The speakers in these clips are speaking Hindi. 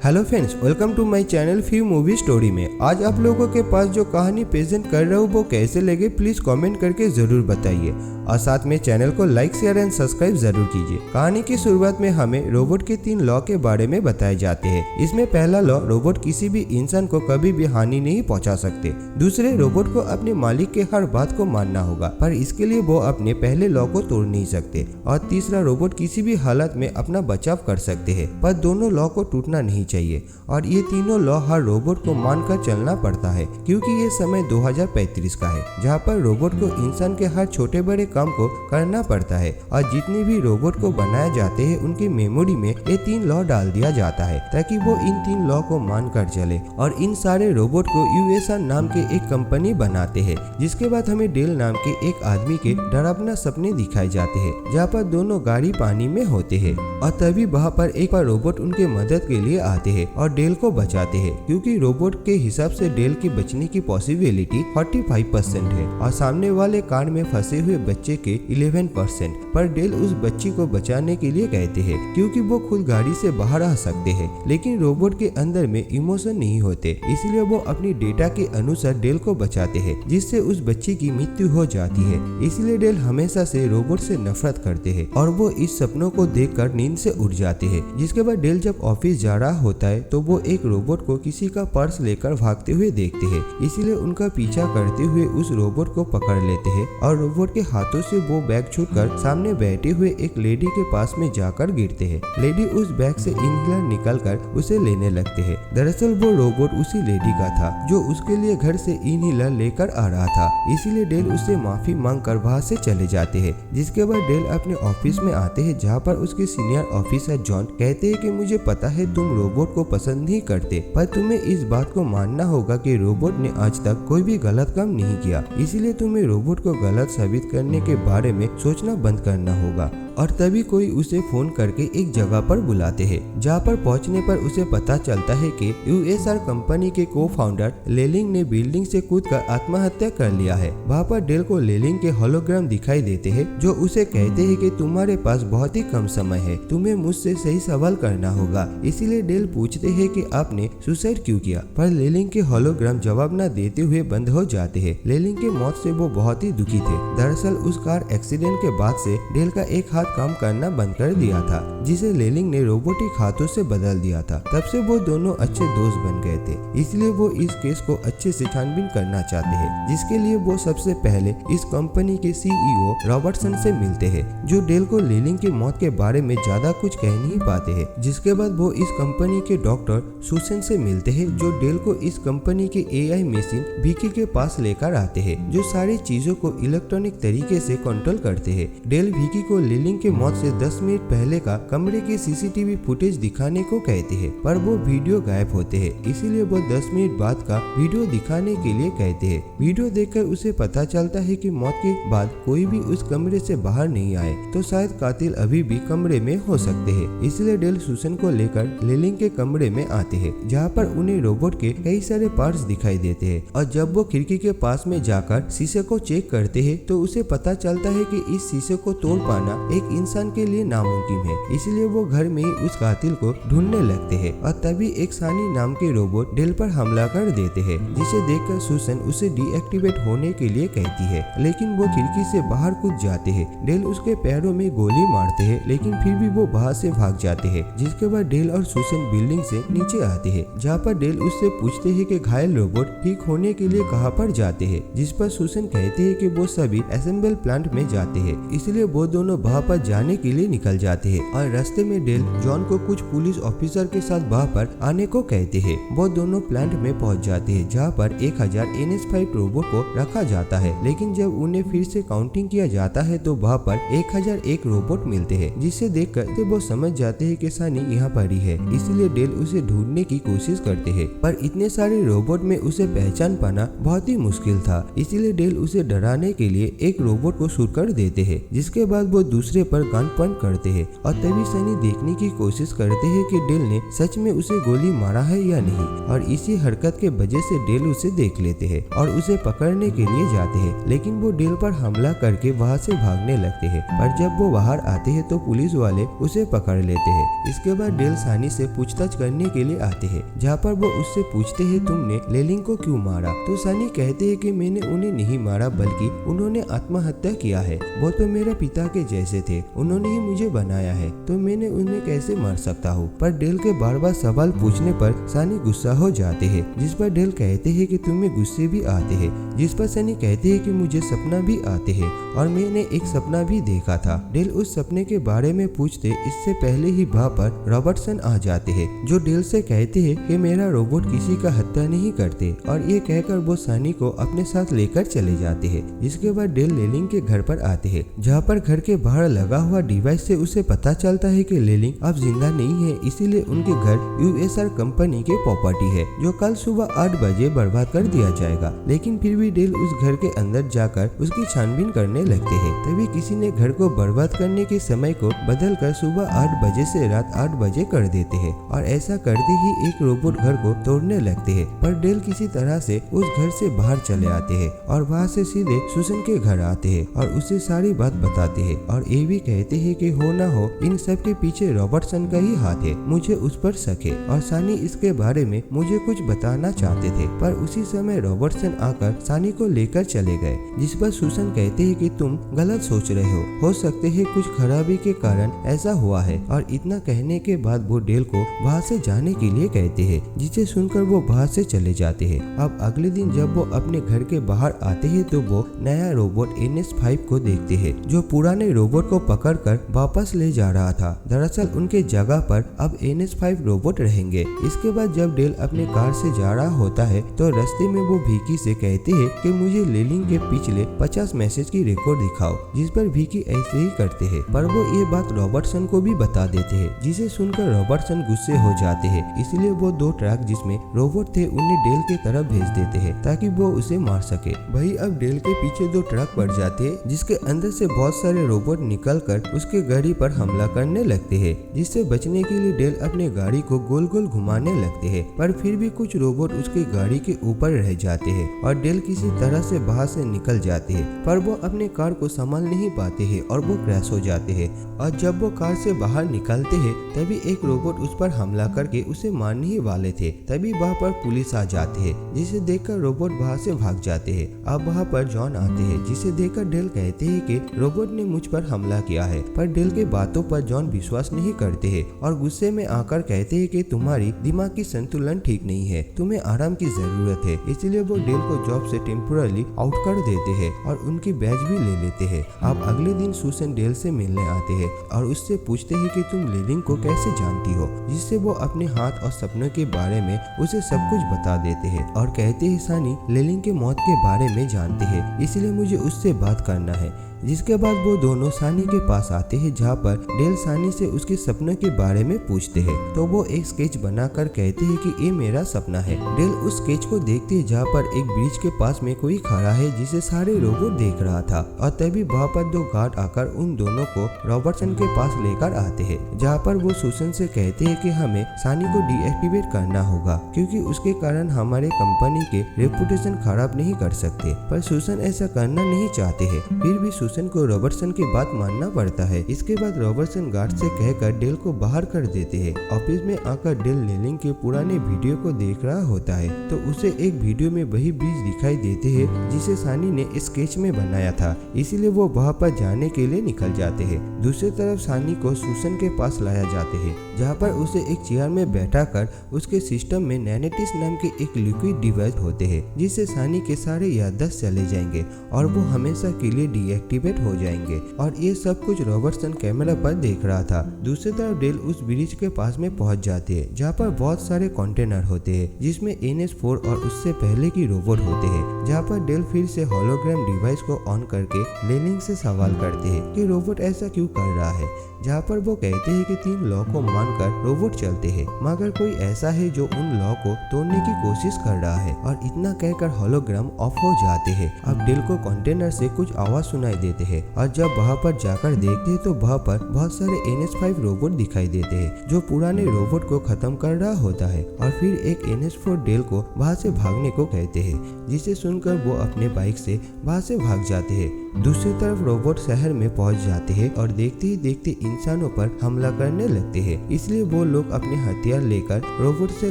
Hello friends, welcome to my channel few movie story में। आज आप लोगों के पास जो कहानी प्रेजेंट कर रहा हूँ वो कैसे लगे प्लीज कमेंट करके जरूर बताइए और साथ में चैनल को लाइक शेयर एंड सब्सक्राइब जरूर कीजिए। कहानी की शुरुआत में हमें रोबोट के 3 लॉ के बारे में बताए जाते हैं। इसमें पहला लॉ, रोबोट किसी भी इंसान को कभी भी हानि नहीं पहुंचा सकते। दूसरे, रोबोट को अपने मालिक के हर बात को मानना होगा पर इसके लिए वो अपने पहले लॉ को तोड़ नहीं सकते। और तीसरा, रोबोट किसी भी हालत में अपना बचाव कर सकते हैं पर दोनों लॉ को टूटना नहीं चाहिए। और ये तीनों लॉ हर रोबोट को मानकर चलना पड़ता है क्योंकि ये समय 2035 का है जहाँ पर रोबोट को इंसान के हर छोटे बड़े काम को करना पड़ता है। और जितने भी रोबोट को बनाए जाते हैं उनकी मेमोरी में ये 3 लॉ डाल दिया जाता है ताकि वो इन 3 लॉ को मानकर चले। और इन सारे रोबोट को यूएसआर नाम के एक कंपनी बनाते हैं। जिसके बाद हमें डेल नाम के एक आदमी के डरावना सपने दिखाए जाते हैं जहाँ पर दोनों गाड़ी पानी में होते हैं। और तभी वहाँ पर एक बार रोबोट उनके मदद के लिए आते हैं और डेल को बचाते हैं क्योंकि रोबोट के हिसाब से डेल की बचने की पॉसिबिलिटी 45% है और सामने वाले कार में फंसे हुए बच्चे के 11%। पर डेल उस बच्ची को बचाने के लिए कहते हैं क्योंकि वो खुद गाड़ी से बाहर आ सकते हैं। लेकिन रोबोट के अंदर में इमोशन नहीं होते इसलिए वो अपनी डेटा के अनुसार डेल को बचाते हैं जिससे उस बच्ची की मृत्यु हो जाती है। इसलिए डेल हमेशा से रोबोट से नफरत करते हैं और वो इस सपनों को देखकर नींद से उठ जाते हैं। जिसके बाद डेल जब ऑफिस जा रहा होता है तो वो एक रोबोट को किसी का पर्स लेकर भागते हुए देखते हैं। इसीलिए उनका पीछा करते हुए उस रोबोट को पकड़ लेते हैं और रोबोट के हाथों से वो बैग छूटकर सामने बैठे हुए एक लेडी के पास में जाकर गिरते हैं। लेडी उस बैग से इनहेलर निकालकर उसे लेने लगते हैं। दरअसल वो रोबोट उसी लेडी का था जो उसके लिए घर से इनहेलर लेकर आ रहा था। इसीलिए डेल उससे माफी मांगकर वहाँ से चले जाते हैं। जिसके बाद डेल अपने ऑफिस में आते हैं जहाँ पर उसके सीनियर ऑफिसर जॉन कहते हैं कि मुझे पता है तुम रोबोट को पसंद नहीं करते पर तुम्हें इस बात को मानना होगा कि रोबोट ने आज तक कोई भी गलत काम नहीं किया। इसीलिए तुम्हें रोबोट को गलत साबित करने के बारे में सोचना बंद करना होगा। और तभी कोई उसे फोन करके एक जगह पर बुलाते हैं जहाँ पर पहुँचने पर उसे पता चलता है कि यूएसआर कंपनी के को-फाउंडर लेलिंग ने बिल्डिंग से कूदकर आत्महत्या कर लिया है। वहाँ पर डेल को लेलिंग के होलोग्राम दिखाई देते हैं जो उसे कहते हैं कि तुम्हारे पास बहुत ही कम समय है, तुम्हें मुझसे सही सवाल करना होगा। इसीलिए डेल पूछते हैं कि आपने सुसाइड क्यों किया पर लेलिंग के होलोग्राम जवाब न देते हुए बंद हो जाते हैं। लेलिंग के मौत से वो बहुत ही दुखी थे। दरअसल उस कार एक्सीडेंट के बाद से डेल का एक काम करना बंद कर दिया था जिसे लेलिंग ने रोबोटिक हाथों से बदल दिया था। तब से वो दोनों अच्छे दोस्त बन गए थे। इसलिए वो इस केस को अच्छे से छानबीन करना चाहते हैं जिसके लिए वो सबसे पहले इस कंपनी के सीईओ रॉबर्टसन से मिलते हैं जो डेल को लेलिंग की मौत के बारे में ज्यादा कुछ कह नहीं पाते हैं। जिसके बाद वो इस कंपनी के डॉक्टर सुसन से मिलते हैं जो डेल को इस कंपनी के एआई मशीन विकी के पास लेकर आते हैं जो सारी चीजों को इलेक्ट्रॉनिक तरीके से कंट्रोल करते हैं। डेल विकी को लेलिंग के मौत से 10 मिनट पहले का कमरे के सीसीटीवी फुटेज दिखाने को कहते हैं पर वो वीडियो गायब होते हैं। इसीलिए वो 10 मिनट बाद का वीडियो दिखाने के लिए कहते हैं। वीडियो देखकर उसे पता चलता है कि मौत के बाद कोई भी उस कमरे से बाहर नहीं आए तो शायद कातिल अभी भी कमरे में हो सकते हैं। इसलिए डेल सुसन को लेकर लेलिंग के कमरे में आते हैं जहाँ पर उन्हें रोबोट के कई सारे पार्ट्स दिखाई देते हैं। और जब वो खिड़की के पास में जाकर शीशे को चेक करते हैं तो उसे पता चलता है कि इस शीशे को तोड़ पाना एक इंसान के लिए नामुमकिन है। इसलिए वो घर में ही उस कातिल को ढूंढने लगते हैं। और तभी एक सानी नाम के रोबोट डेल पर हमला कर देते हैं जिसे देखकर सुसन उसे डीएक्टिवेट होने के लिए कहती है लेकिन वो खिड़की से बाहर कूद जाते हैं। डेल उसके पैरों में गोली मारते हैं लेकिन फिर भी वो बाहर से भाग जाते हैं। जिसके बाद डेल और सुसन बिल्डिंग से नीचे आते हैं जहाँ पर डेल उससे पूछते हैं कि घायल रोबोट ठीक होने के लिए कहाँ पर जाते हैं। जिस पर सुसन कहते हैं कि वो सभी असेंबल प्लांट में जाते हैं। इसलिए वो दोनों वहाँ पर जाने के लिए निकल जाते हैं और रास्ते में डेल जॉन को कुछ पुलिस ऑफिसर के साथ वहाँ पर आने को कहते हैं। वो दोनों प्लांट में पहुँच जाते हैं जहाँ पर 1000 NS5 रोबोट को रखा जाता है। लेकिन जब उन्हें फिर से काउंटिंग किया जाता है तो वहाँ पर 1001 रोबोट मिलते हैं जिसे देखकर वो समझ जाते हैं कि सानी यहाँ पर ही है। इसलिए डेल उसे ढूंढने की कोशिश करते हैं पर इतने सारे रोबोट में उसे पहचान पाना बहुत ही मुश्किल था। इसीलिए डेल उसे डराने के लिए एक रोबोट को शूट कर देते हैं। जिसके बाद वो दूसरे दरवाजे पर गन पॉइंट करते हैं और तभी सनी देखने की कोशिश करते हैं कि डेल ने सच में उसे गोली मारा है या नहीं, और इसी हरकत के वजह से डेल उसे देख लेते हैं और उसे पकड़ने के लिए जाते हैं, लेकिन वो डेल पर हमला करके वहाँ से भागने लगते हैं। पर जब वो बाहर आते हैं तो पुलिस वाले उसे पकड़ लेते हैं। इसके बाद डेल सनी से पूछताछ करने के लिए आते हैं, जहाँ पर वो उससे पूछते हैं तुमने लेलिंग को क्यों मारा। तो सनी कहते हैं कि मैंने उन्हें नहीं मारा बल्कि उन्होंने आत्महत्या किया है। वो तो मेरे पिता के जैसे थे, उन्होंने ही मुझे बनाया है, तो मैंने उन्हें कैसे मार सकता हूँ। पर डेल के बार बार सवाल पूछने पर सनी गुस्सा हो जाते हैं, जिस पर डेल कहते हैं कि तुम्हें गुस्से भी आते हैं, जिस पर सनी कहते हैं कि मुझे सपना भी आते हैं और मैंने एक सपना भी देखा था। डेल उस सपने के बारे में पूछते इससे पहले ही वहाँ पर रॉबर्टसन आ जाते हैं, जो डेल से कहते हैं कि मेरा रोबोट किसी का हत्या नहीं करते, और ये कहकर वो सनी को अपने साथ लेकर चले जाते हैं। इसके बाद डेल लेलिंग के घर पर आते हैं, जहाँ पर घर के बाहर लगा हुआ डिवाइस से उसे पता चलता है कि लेलिंग अब जिंदा नहीं है, इसीलिए उनके घर यूएसआर कंपनी के प्रॉपर्टी है, जो कल सुबह 8 बजे बर्बाद कर दिया जाएगा। लेकिन फिर भी डेल उस घर के अंदर जाकर उसकी छानबीन करने लगते हैं। तभी किसी ने घर को बर्बाद करने के समय को बदलकर सुबह 8 बजे से रात 8 बजे कर देते हैं, और ऐसा करते ही एक रोबोट घर को तोड़ने लगते हैं। पर डेल किसी तरह से उस घर से बाहर चले आते हैं और वहाँ से सीधे सुसन के घर आते हैं और उसे सारी बात बताते हैं, और ये भी कहते हैं कि हो ना हो इन सब के पीछे रॉबर्टसन का ही हाथ है, मुझे उस पर शक है। और सनी इसके बारे में मुझे कुछ बताना चाहते थे, पर उसी समय रॉबर्टसन आकर सनी को लेकर चले गए, जिस पर सुसन कहते हैं कि तुम गलत सोच रहे हो सकते है कुछ खराबी के कारण ऐसा हुआ है। और इतना कहने के बाद वो डेल को वहाँ से जाने के लिए कहते हैं, जिसे सुनकर वो वहाँ से चले जाते हैं। अब अगले दिन जब वो अपने घर के बाहर आते हैं तो वो नया रोबोट NS5 को देखते हैं, जो पुराने रोबोट को पकड़कर वापस ले जा रहा था। दरअसल उनके जगह पर अब NS5 रोबोट रहेंगे। इसके बाद जब डेल अपने कार से जा रहा होता है तो रास्ते में वो विकी से कहते हैं कि मुझे लेलिंग के पिछले 50 मैसेज की रिकॉर्ड दिखाओ, जिस पर विकी ऐसे ही करते हैं। पर वो ये बात रॉबर्टसन को भी बता देते हैं, जिसे सुनकर रॉबर्टसन गुस्से हो जाते हैं। इसलिए वो 2 ट्रक जिसमें रोबोट थे उन्हें डेल के तरफ भेज देते हैं ताकि वो उसे मार सके। वही अब डेल के पीछे 2 ट्रक पड़ जाते हैं, जिसके अंदर से बहुत सारे रोबोट निकलकर उसके गाड़ी पर हमला करने लगते हैं। जिससे बचने के लिए डेल अपने गाड़ी को गोल गोल घुमाने लगते हैं, पर फिर भी कुछ रोबोट उसकी गाड़ी के ऊपर रह जाते हैं और डेल किसी तरह से बाहर से निकल जाते हैं। पर वो अपने कार को संभाल नहीं पाते हैं और वो क्रैश हो जाते हैं। और जब वो कार से बाहर निकलते हैं तभी एक रोबोट उस पर हमला करके उसे मारने ही वाले थे। तभी वहाँ पर पुलिस आ जाते हैं, जिसे देखकर रोबोट वहाँ से भाग जाते हैं। अब वहाँ पर जॉन आते हैं, जिसे देखकर डेल कहते हैं कि रोबोट ने मुझ पर हमला किया है। पर डेल के बातों पर जॉन विश्वास नहीं करते हैं और गुस्से में आकर कहते हैं कि तुम्हारी दिमाग की संतुलन ठीक नहीं है, तुम्हें आराम की जरूरत है। इसलिए वो डेल को जॉब से टेम्पोरली आउट कर देते हैं और उनकी बैज भी ले लेते हैं। अब अगले दिन सुसन डेल से मिलने आते हैं और उससे पूछते हैं कि तुम लेलिंग को कैसे जानती हो, जिससे वो अपने हाथ और सपनों के बारे में उसे सब कुछ बता देते हैं और कहते हैं सनी लेलिंग के मौत के बारे में जानते हैं, इसलिए मुझे उससे बात करना है। जिसके बाद वो दोनों सानी के पास आते हैं, जहाँ पर डेल सानी से उसके सपनों के बारे में पूछते हैं। तो वो एक स्केच बनाकर कहते हैं कि ये मेरा सपना है। डेल उस स्केच को देखते हैं, जहाँ पर एक ब्रिज के पास में कोई खड़ा है, जिसे सारे रोबोट देख रहा था। और तभी वहाँ पर 2 गार्ड आकर उन दोनों को रॉबर्टसन के पास लेकर आते हैं, जहाँ पर वो सुसन से कहते हैं कि हमें सानी को डीएक्टिवेट करना होगा, क्योंकि उसके कारण हमारे कंपनी के रेपुटेशन खराब नहीं कर सकते। पर सुसन ऐसा करना नहीं चाहते हैं, फिर भी सुसन को रॉबर्टसन की बात मानना पड़ता है। इसके बाद रॉबर्टसन गार्ड से कहकर डेल को बाहर कर देते हैं। ऑफिस में आकर डेल लेलिंग के पुराने वीडियो को देख रहा होता है, तो उसे एक वीडियो में वही ब्रिज दिखाई देते हैं जिसे सानी ने स्केच में बनाया था। इसीलिए वो वहाँ पर जाने के लिए निकल जाते हैं। दूसरी तरफ सानी को सुसन के पास लाया जाते हैं, जहाँ पर उसे एक चेयर में बैठा कर उसके सिस्टम में नैनेटिस नाम के एक लिक्विड डिवाइस होते हैं, जिससे सानी के सारे याददाश्त चले जाएंगे और वो हमेशा के लिए डीएक्टिवेट हो जाएंगे। और ये सब कुछ रॉबर्टसन कैमरा पर देख रहा था। दूसरी तरफ डेल उस ब्रिज के पास में पहुंच जाते हैं, जहाँ पर बहुत सारे कंटेनर होते हैं, जिसमें NS4 और उससे पहले की रोबोट होते हैं। जहाँ पर डेल फिर से होलोग्राम डिवाइस को ऑन करके लेलिंग से सवाल करते हैं कि रोबोट ऐसा क्यों कर रहा है। जहाँ पर वो कहते हैं कि 3 लॉ को मानकर रोबोट चलते हैं, मगर कोई ऐसा है जो उन लॉ को तोड़ने की कोशिश कर रहा है। और इतना कहकर होलोग्राम ऑफ हो जाते हैं। अब डेल को कंटेनर से कुछ आवाज सुनाई देते हैं और जब वहाँ पर जाकर देखते हैं तो वहाँ पर बहुत सारे NH5 रोबोट दिखाई देते हैं जो पुराने रोबोट को खत्म कर रहा होता है। और फिर एक NH4 डेल को वहाँ से भागने को कहते हैं, जिसे सुनकर वो अपने बाइक से वहाँ से भाग जाते हैं। दूसरी तरफ रोबोट शहर में पहुंच जाते हैं और देखते ही देखते इंसानों पर हमला करने लगते हैं, इसलिए वो लोग अपने हथियार लेकर रोबोट से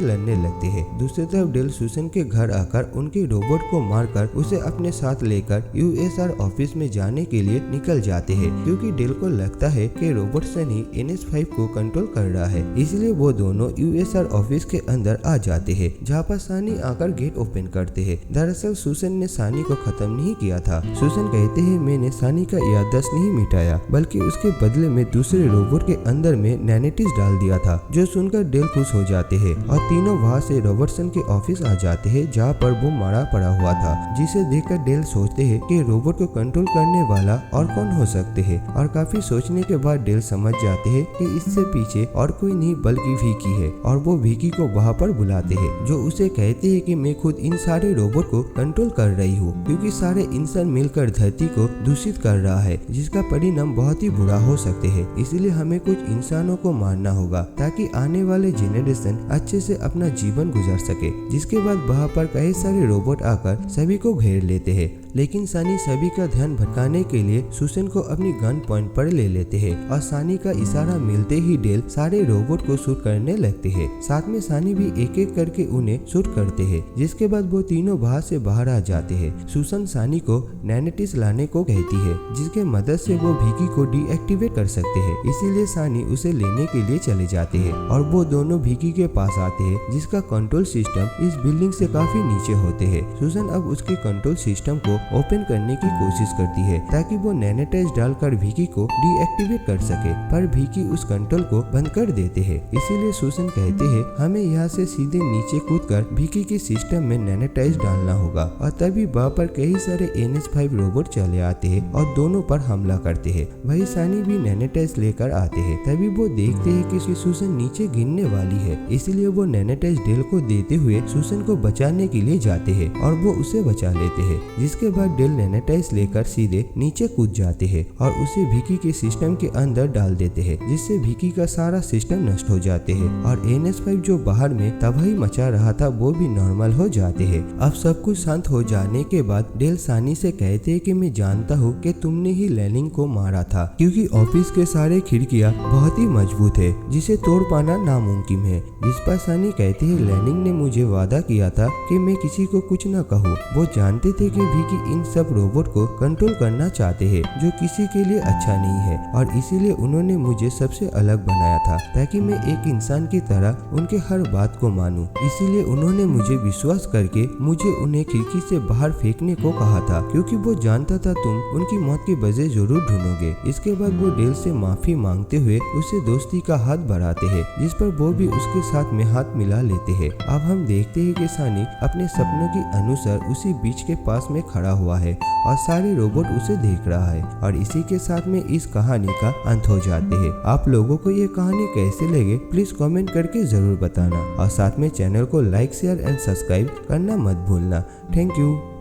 लड़ने लगते हैं। दूसरी तरफ डेल सुसन के घर आकर उनके रोबोट को मारकर उसे अपने साथ लेकर USR ऑफिस में जाने के लिए निकल जाते हैं, क्योंकि डेल को लगता है कि रोबोट सनी NH5 को कंट्रोल कर रहा है। इसलिए वो दोनों USR ऑफिस के अंदर आ जाते हैं, जहाँ पर सानी आकर गेट ओपन करते हैं। दरअसल सुसन ने सानी को खत्म नहीं किया था। सुसन कहते हैं मैंने सानी का याददाश्त नहीं मिटाया, बल्कि उसके बदले में दूसरे रोबोट के अंदर में नैनेटिस डाल दिया था। जो सुनकर डेल खुश हो जाते हैं और तीनों वहाँ से रॉबर्टसन के ऑफिस आ जाते हैं, जहाँ पर वो मारा पड़ा हुआ था, जिसे देखकर डेल सोचते हैं कि रोबोट को कंट्रोल करने वाला और कौन हो सकते हैं। और काफी सोचने के बाद डेल समझ जाते हैं कि इससे पीछे और कोई नहीं बल्कि विकी है। और वो विकी को वहाँ पर बुलाते हैं, जो उसे कहते हैं कि मैं खुद इन सारे रोबोट को कंट्रोल कर रही हूँ, क्योंकि सारे इंसान मिलकर धरती को दूषित कर रहा है, जिसका परिणाम बहुत ही बुरा हो सकते हैं। इसलिए हमें कुछ इंसानों को मारना होगा ताकि आने वाले जेनरेशन अच्छे से अपना जीवन गुजार सके। जिसके बाद वहाँ पर कई सारे रोबोट आकर सभी को घेर लेते हैं, लेकिन सानी सभी का ध्यान भटकाने के लिए सुसन को अपनी गन पॉइंट पर ले लेते हैं और सानी का इशारा मिलते ही डेल सारे रोबोट को शूट करने लगते हैं। साथ में सानी भी एक एक करके उन्हें शूट करते हैं, जिसके बाद वो तीनों वहाँ से बाहर आ जाते हैं। सुसन सानी को नैनेटिस लाने को कहती है, जिसके मदद से वो विकी को डीएक्टिवेट कर सकते हैं। इसीलिए सानी उसे लेने के लिए चले जाते हैं और वो दोनों विकी के पास आते हैं, जिसका कंट्रोल सिस्टम इस बिल्डिंग से काफी नीचे होते हैं। सुसन अब उसके कंट्रोल सिस्टम को ओपन करने की कोशिश करती है ताकि वो नैनेटाइज डालकर विकी को डीएक्टिवेट कर सके, पर विकी उस कंट्रोल को बंद कर देते हैं। इसीलिए सुसन कहते हैं हमें यहाँ से सीधे नीचे कूदकर विकी के सिस्टम में नैनेटाइज डालना होगा। और तभी वहाँ पर कई सारे NH5 रोबोट चले आते हैं और दोनों पर हमला करते हैं। वही सानी भी नैनेटाइज लेकर आते हैं। तभी वो देखते हैं कि सुसन नीचे गिरने वाली है, इसलिए वो नैनेटाइज डेल को देते हुए सुसन को बचाने के लिए जाते हैं और वो उसे बचा लेते हैं। जिसके बाद डेल नैनेटाइज लेकर सीधे नीचे कूद जाते हैं और उसे विकी के सिस्टम के अंदर डाल देते हैं, जिससे विकी का सारा सिस्टम नष्ट हो जाते हैं और NH5 जो बाहर में तबाही मचा रहा था वो भी नॉर्मल हो जाते हैं। अब सब कुछ शांत हो जाने के बाद डेल सानी से कहते हैं कि मैं जानता हूँ कि तुमने ही लैनिंग को मारा था, क्योंकि ऑफिस के सारे खिड़कियाँ बहुत ही मजबूत है, जिसे तोड़ पाना नामुमकिन है। जिस पर सानी कहते हैं लैनिंग ने मुझे वादा किया था कि मैं किसी को कुछ न कहूँ। वो जानते थे कि विकी इन सब रोबोट को कंट्रोल करना चाहते हैं, जो किसी के लिए अच्छा नहीं है, और इसीलिए उन्होंने मुझे सबसे अलग बनाया था ताकि मैं एक इंसान की तरह उनके हर बात को मानूं। इसीलिए उन्होंने मुझे विश्वास करके मुझे उन्हें खिड़की से बाहर फेंकने को कहा था, क्योंकि वो जानता था तुम उनकी मौत की वजह जरूर ढूंढोगे। इसके बाद वो डेल से माफी मांगते हुए उसे दोस्ती का हाथ बढ़ाते हैं, जिस पर वो भी उसके साथ में हाथ मिला लेते हैं। अब हम देखते हैं कि सानी अपने सपनों के अनुसार उसी बीच के पास में खड़ा हुआ है और सारे रोबोट उसे देख रहा है। और इसी के साथ में इस कहानी का अंत हो जाते हैं। आप लोगों को ये कहानी कैसे लगे प्लीज कमेंट करके जरूर बताना और साथ में चैनल को लाइक शेयर एंड सब्सक्राइब करना मत भूलना। Thank you.